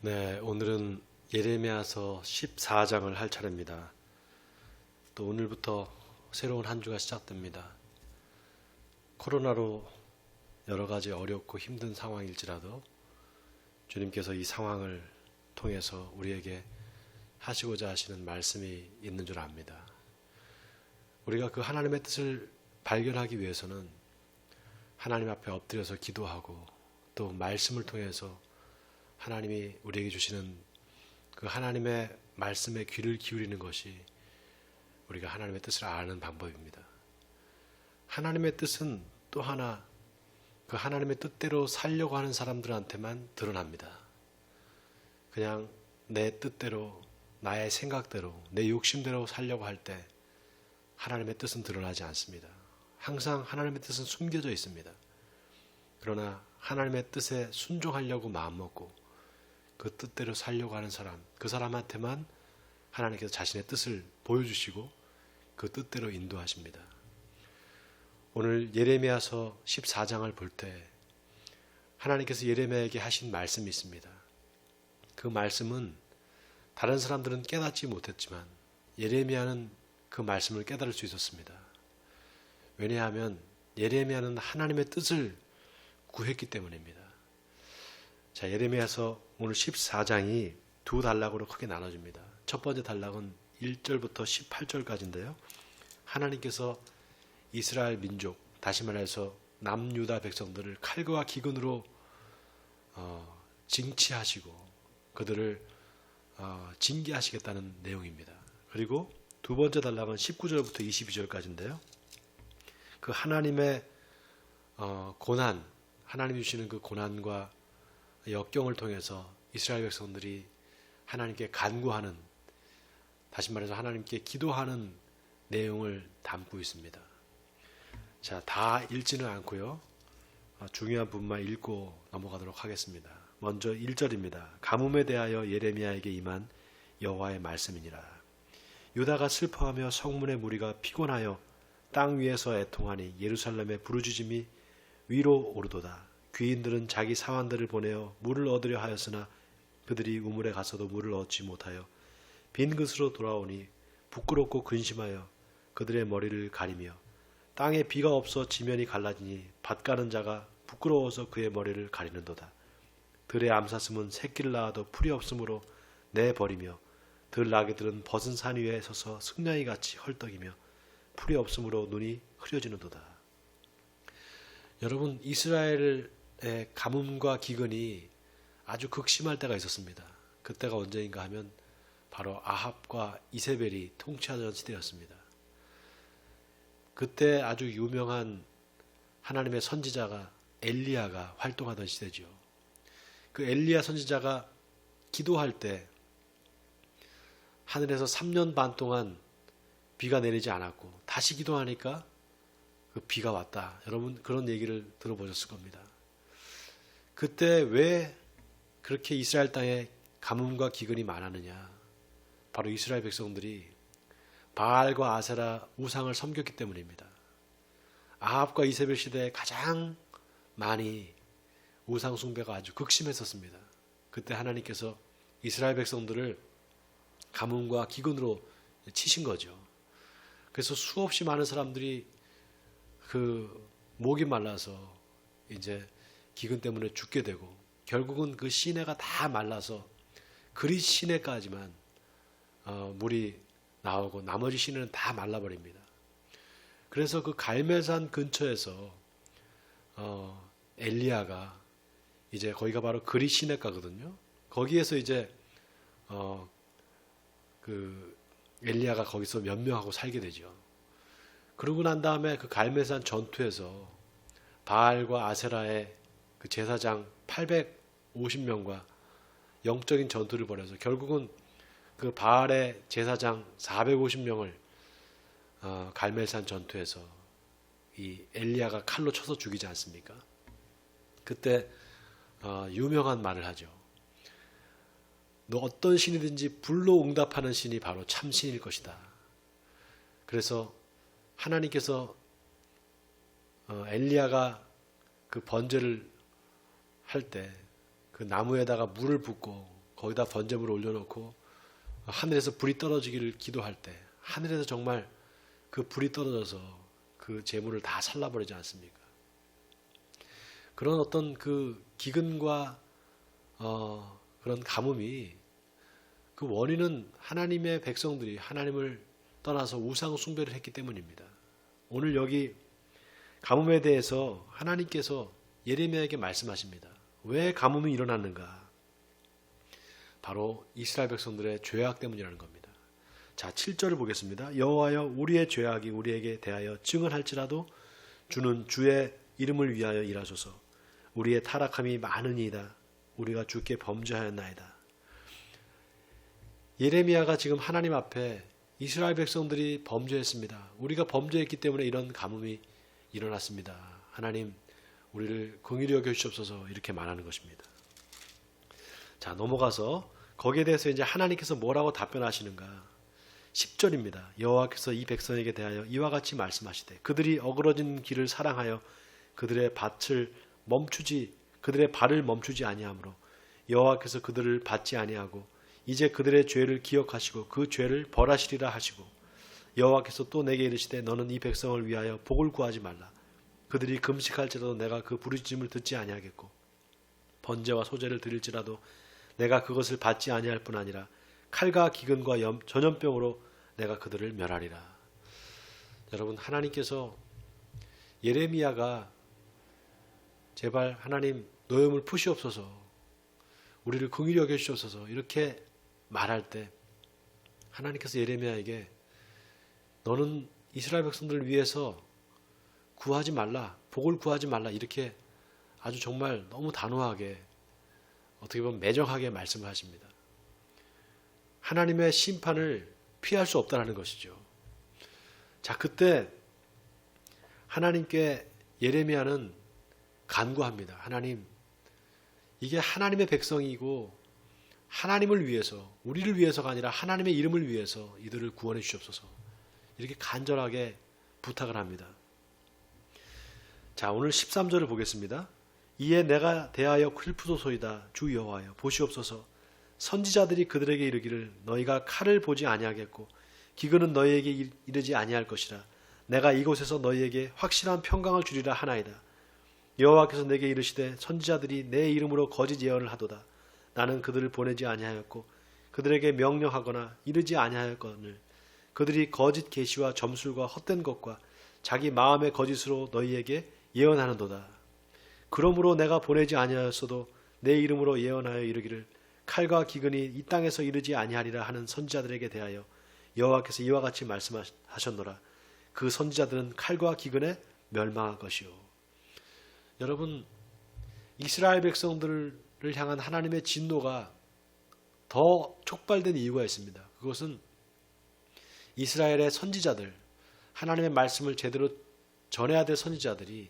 네, 오늘은 예레미야서 14장을 할 차례입니다. 또 오늘부터 새로운 한 주가 시작됩니다. 코로나로 여러 가지 어렵고 힘든 상황일지라도 주님께서 이 상황을 통해서 우리에게 하시고자 하시는 말씀이 있는 줄 압니다. 우리가 그 하나님의 뜻을 발견하기 위해서는 하나님 앞에 엎드려서 기도하고 또 말씀을 통해서 하나님이 우리에게 주시는 그 하나님의 말씀에 귀를 기울이는 것이 우리가 하나님의 뜻을 아는 방법입니다. 하나님의 뜻은 또 하나 그 하나님의 뜻대로 살려고 하는 사람들한테만 드러납니다. 그냥 내 뜻대로, 나의 생각대로, 내 욕심대로 살려고 할 때 하나님의 뜻은 드러나지 않습니다. 항상 하나님의 뜻은 숨겨져 있습니다. 그러나 하나님의 뜻에 순종하려고 마음먹고 그 뜻대로 살려고 하는 사람, 그 사람한테만 하나님께서 자신의 뜻을 보여주시고 그 뜻대로 인도하십니다. 오늘 예레미야서 14장을 볼 때 하나님께서 예레미야에게 하신 말씀이 있습니다. 그 말씀은 다른 사람들은 깨닫지 못했지만 예레미야는 그 말씀을 깨달을 수 있었습니다. 왜냐하면 예레미야는 하나님의 뜻을 구했기 때문입니다. 자, 예레미야서 오늘 14장이 두 단락으로 크게 나눠집니다. 첫 번째 단락은 1절부터 18절까지인데요. 하나님께서 이스라엘 민족, 다시 말해서 남유다 백성들을 칼과 기근으로 징치하시고 그들을 징계하시겠다는 내용입니다. 그리고 두 번째 단락은 19절부터 22절까지인데요. 그 하나님의 고난, 하나님이 주시는 그 고난과 역경을 통해서 이스라엘 백성들이 하나님께 간구하는, 다시 말해서 하나님께 기도하는 내용을 담고 있습니다. 자, 다 읽지는 않고요. 중요한 부분만 읽고 넘어가도록 하겠습니다. 먼저 1절입니다. 가뭄에 대하여 예레미야에게 임한 여호와의 말씀이니라. 유다가 슬퍼하며 성문의 무리가 피곤하여 땅 위에서 애통하니 예루살렘의 부르짖음이 위로 오르도다. 귀인들은 자기 사환들을 보내어 물을 얻으려 하였으나 그들이 우물에 가서도 물을 얻지 못하여 빈 그릇으로 돌아오니 부끄럽고 근심하여 그들의 머리를 가리며 땅에 비가 없어 지면이 갈라지니 밭 가는 자가 부끄러워서 그의 머리를 가리는도다. 들의 암사슴은 새끼를 낳아도 풀이 없으므로 내버리며 들 나귀들은 벗은 산 위에 서서 승냥이 같이 헐떡이며 풀이 없으므로 눈이 흐려지는도다. 여러분, 이스라엘의 가뭄과 기근이 아주 극심할 때가 있었습니다. 그때가 언제인가 하면 바로 아합과 이세벨이 통치하던 시대였습니다. 그때 아주 유명한 하나님의 선지자가 엘리야가 활동하던 시대죠. 그 엘리야 선지자가 기도할 때 하늘에서 3년 반 동안 비가 내리지 않았고 다시 기도하니까 그 비가 왔다. 여러분 그런 얘기를 들어보셨을 겁니다. 그때 왜 그렇게 이스라엘 땅에 가뭄과 기근이 많았느냐? 바로 이스라엘 백성들이 바알과 아세라 우상을 섬겼기 때문입니다. 아합과 이세벨 시대에 가장 많이 우상 숭배가 아주 극심했었습니다. 그때 하나님께서 이스라엘 백성들을 가뭄과 기근으로 치신 거죠. 그래서 수없이 많은 사람들이 그 목이 말라서 이제 기근 때문에 죽게 되고 결국은 그 시내가 다 말라서 그릿 시내까지만 물이 나오고 나머지 시내는 다 말라버립니다. 그래서 그 갈멜산 근처에서 엘리야가 이제 거기가 바로 그릿 시내가거든요. 거기에서 이제 그 엘리야가 거기서 몇 명하고 살게 되죠. 그러고 난 다음에 그 갈멜산 전투에서 바알과 아세라의 그 제사장 850명과 영적인 전투를 벌여서 결국은 그 바알의 제사장 450명을 갈멜산 전투에서 이 엘리야가 칼로 쳐서 죽이지 않습니까? 그때 유명한 말을 하죠. 너 어떤 신이든지 불로 응답하는 신이 바로 참신일 것이다. 그래서 하나님께서 엘리야가 그 번제를 할 때 그 나무에다가 물을 붓고 거기다 번제물을 올려놓고 하늘에서 불이 떨어지기를 기도할 때 하늘에서 정말 그 불이 떨어져서 그 제물을 다 살라버리지 않습니까? 그런 어떤 그 기근과 그런 가뭄이 그 원인은 하나님의 백성들이 하나님을 떠나서 우상 숭배를 했기 때문입니다. 오늘 여기 가뭄에 대해서 하나님께서 예레미야에게 말씀하십니다. 왜 가뭄이 일어났는가? 바로 이스라엘 백성들의 죄악 때문이라는 겁니다. 자, 7절을 보겠습니다. 여호와여, 우리의 죄악이 우리에게 대하여 증언할지라도 주는 주의 이름을 위하여 일하소서. 우리의 타락함이 많으니이다. 우리가 주께 범죄하였나이다. 예레미야가 지금 하나님 앞에 이스라엘 백성들이 범죄했습니다. 우리가 범죄했기 때문에 이런 가뭄이 일어났습니다. 하나님, 우리를 긍휼히 여겨 주시옵소서, 이렇게 말하는 것입니다. 자, 넘어가서 거기에 대해서 이제 하나님께서 뭐라고 답변하시는가? 10절입니다. 여호와께서 이 백성에게 대하여 이와 같이 말씀하시되 그들이 어그러진 길을 사랑하여 그들의 발을 멈추지 아니하므로 여호와께서 그들을 받지 아니하고 이제 그들의 죄를 기억하시고 그 죄를 벌하시리라 하시고 여호와께서 또 내게 이르시되 너는 이 백성을 위하여 복을 구하지 말라. 그들이 금식할지라도 내가 그 부르짖음을 듣지 아니하겠고 번제와 소제를 드릴지라도 내가 그것을 받지 아니할 뿐 아니라 칼과 기근과 전염병으로 내가 그들을 멸하리라. 여러분, 하나님께서 예레미야가 제발 하나님 노염을 푸시옵소서, 우리를 긍휼히 여겨 주시옵소서 이렇게 말할 때 하나님께서 예레미야에게 너는 이스라엘 백성들을 위해서 구하지 말라, 복을 구하지 말라, 이렇게 아주 정말 너무 단호하게, 어떻게 보면 매정하게 말씀을 하십니다. 하나님의 심판을 피할 수 없다는 것이죠. 자, 그때 하나님께 예레미야는 간구합니다. 하나님, 이게 하나님의 백성이고 하나님을 위해서, 우리를 위해서가 아니라 하나님의 이름을 위해서 이들을 구원해 주시옵소서, 이렇게 간절하게 부탁을 합니다. 자, 오늘 13절을 보겠습니다. 이에 내가 대하여 슬프소서이다. 주 여호와여, 보시옵소서. 선지자들이 그들에게 이르기를 너희가 칼을 보지 아니하겠고 기근은 너희에게 이르지 아니할 것이라. 내가 이곳에서 너희에게 확실한 평강을 주리라 하나이다. 여호와께서 내게 이르시되 선지자들이 내 이름으로 거짓 예언을 하도다. 나는 그들을 보내지 아니하였고 그들에게 명령하거나 이르지 아니하였거늘 그들이 거짓 계시와 점술과 헛된 것과 자기 마음의 거짓으로 너희에게 예언하는도다. 그러므로 내가 보내지 아니하였어도 내 이름으로 예언하여 이르기를 칼과 기근이 이 땅에서 이르지 아니하리라 하는 선지자들에게 대하여 여호와께서 이와 같이 말씀하셨노라. 그 선지자들은 칼과 기근에 멸망할 것이요. 여러분, 이스라엘 백성들을 향한 하나님의 진노가 더 촉발된 이유가 있습니다. 그것은 이스라엘의 선지자들, 하나님의 말씀을 제대로 전해야 될 선지자들이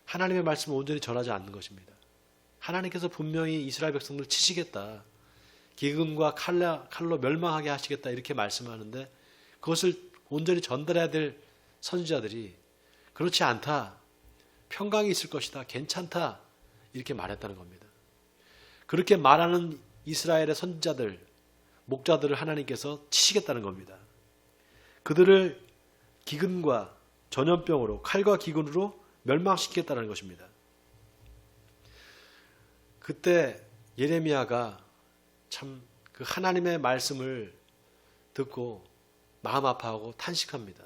하나님의 말씀을 온전히 전하지 않는 것입니다. 하나님께서 분명히 이스라엘 백성들을 치시겠다, 기근과 칼로 멸망하게 하시겠다, 이렇게 말씀하는데 그것을 온전히 전달해야 될 선지자들이 그렇지 않다, 평강이 있을 것이다, 괜찮다, 이렇게 말했다는 겁니다. 그렇게 말하는 이스라엘의 선지자들, 목자들을 하나님께서 치시겠다는 겁니다. 그들을 기근과 전염병으로, 칼과 기근으로 멸망시키겠다는 것입니다. 그때 예레미야가 참 그 하나님의 말씀을 듣고 마음 아파하고 탄식합니다.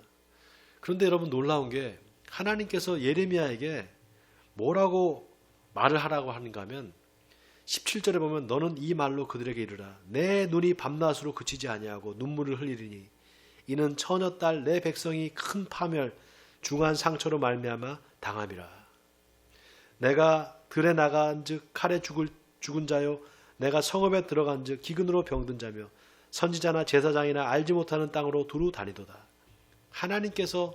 그런데 여러분, 놀라운 게 하나님께서 예레미야에게 뭐라고 말을 하라고 하는가 하면 17절에 보면 너는 이 말로 그들에게 이르라. 내 눈이 밤낮으로 그치지 아니하고 눈물을 흘리리니 이는 처녀딸 내 백성이 큰 파멸 중한 상처로 말미암아 당함이라. 내가 들에 나간즉 칼에 죽은 자요 내가 성읍에 들어간즉 기근으로 병든 자며 선지자나 제사장이나 알지 못하는 땅으로 두루 다니도다. 하나님께서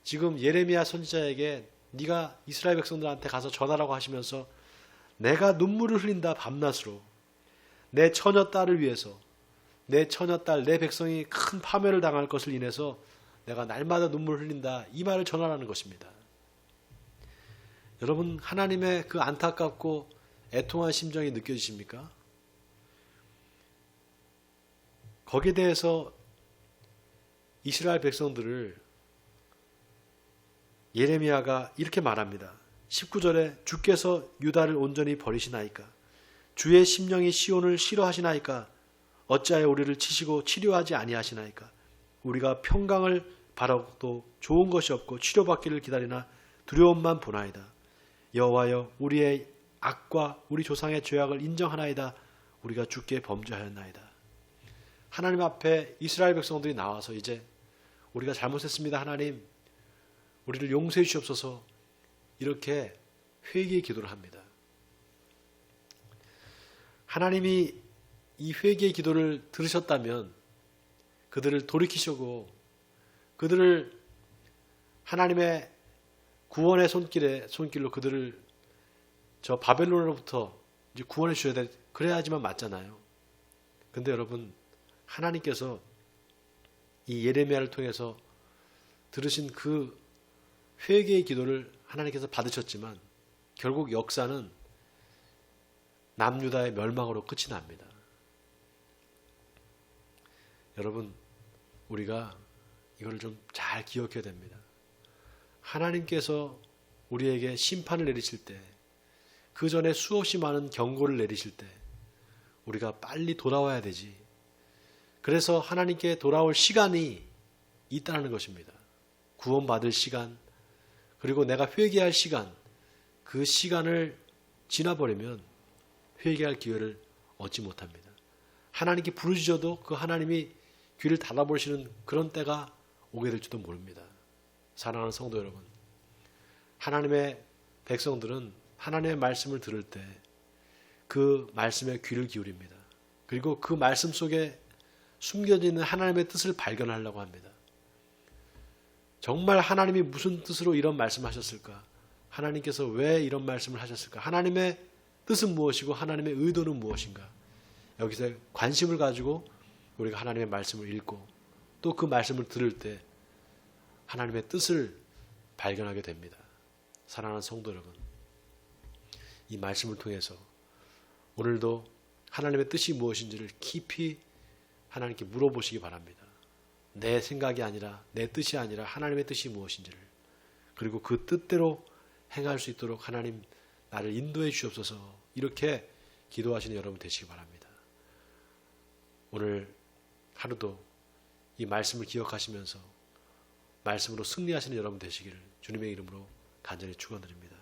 지금 예레미야 선지자에게 네가 이스라엘 백성들한테 가서 전하라고 하시면서 내가 눈물을 흘린다, 밤낮으로 내 처녀딸을 위해서, 내 처녀딸 내 백성이 큰 파멸을 당할 것을 인해서 내가 날마다 눈물을 흘린다, 이 말을 전하라는 것입니다. 여러분, 하나님의 그 안타깝고 애통한 심정이 느껴지십니까? 거기에 대해서 이스라엘 백성들을 예레미야가 이렇게 말합니다. 19절에 주께서 유다를 온전히 버리시나이까? 주의 심령이 시온을 싫어하시나이까? 어찌하여 우리를 치시고 치료하지 아니하시나이까? 우리가 평강을 바라도 좋은 것이 없고 치료받기를 기다리나 두려움만 보나이다. 여호와여, 우리의 악과 우리 조상의 죄악을 인정하나이다. 우리가 주께 범죄하였나이다. 하나님 앞에 이스라엘 백성들이 나와서 이제 우리가 잘못했습니다. 하나님, 우리를 용서해 주시옵소서. 이렇게 회개의 기도를 합니다. 하나님이 이 회개의 기도를 들으셨다면 그들을 돌이키시고 그들을 하나님의 구원의 손길로 그들을 저 바벨론으로부터 이제 구원해 주셔야 돼. 그래야지만 맞잖아요. 근데 여러분, 하나님께서 이 예레미야를 통해서 들으신 그 회개의 기도를 하나님께서 받으셨지만 결국 역사는 남유다의 멸망으로 끝이 납니다. 여러분, 우리가 이걸 좀 잘 기억해야 됩니다. 하나님께서 우리에게 심판을 내리실 때, 그 전에 수없이 많은 경고를 내리실 때 우리가 빨리 돌아와야 되지. 그래서 하나님께 돌아올 시간이 있다는 것입니다. 구원받을 시간, 그리고 내가 회개할 시간, 그 시간을 지나버리면 회개할 기회를 얻지 못합니다. 하나님께 부르짖어도 그 하나님이 귀를 닫아보시는 그런 때가 오게 될지도 모릅니다. 사랑하는 성도 여러분, 하나님의 백성들은 하나님의 말씀을 들을 때 그 말씀에 귀를 기울입니다. 그리고 그 말씀 속에 숨겨져 있는 하나님의 뜻을 발견하려고 합니다. 정말 하나님이 무슨 뜻으로 이런 말씀하셨을까? 하나님께서 왜 이런 말씀을 하셨을까? 하나님의 뜻은 무엇이고 하나님의 의도는 무엇인가? 여기서 관심을 가지고 우리가 하나님의 말씀을 읽고 또 그 말씀을 들을 때 하나님의 뜻을 발견하게 됩니다. 사랑하는 성도 여러분, 이 말씀을 통해서 오늘도 하나님의 뜻이 무엇인지를 깊이 하나님께 물어보시기 바랍니다. 내 생각이 아니라, 내 뜻이 아니라 하나님의 뜻이 무엇인지를, 그리고 그 뜻대로 행할 수 있도록 하나님 나를 인도해 주옵소서. 이렇게 기도하시는 여러분 되시기 바랍니다. 오늘 하루도 이 말씀을 기억하시면서 말씀으로 승리하시는 여러분 되시기를 주님의 이름으로 간절히 축원드립니다.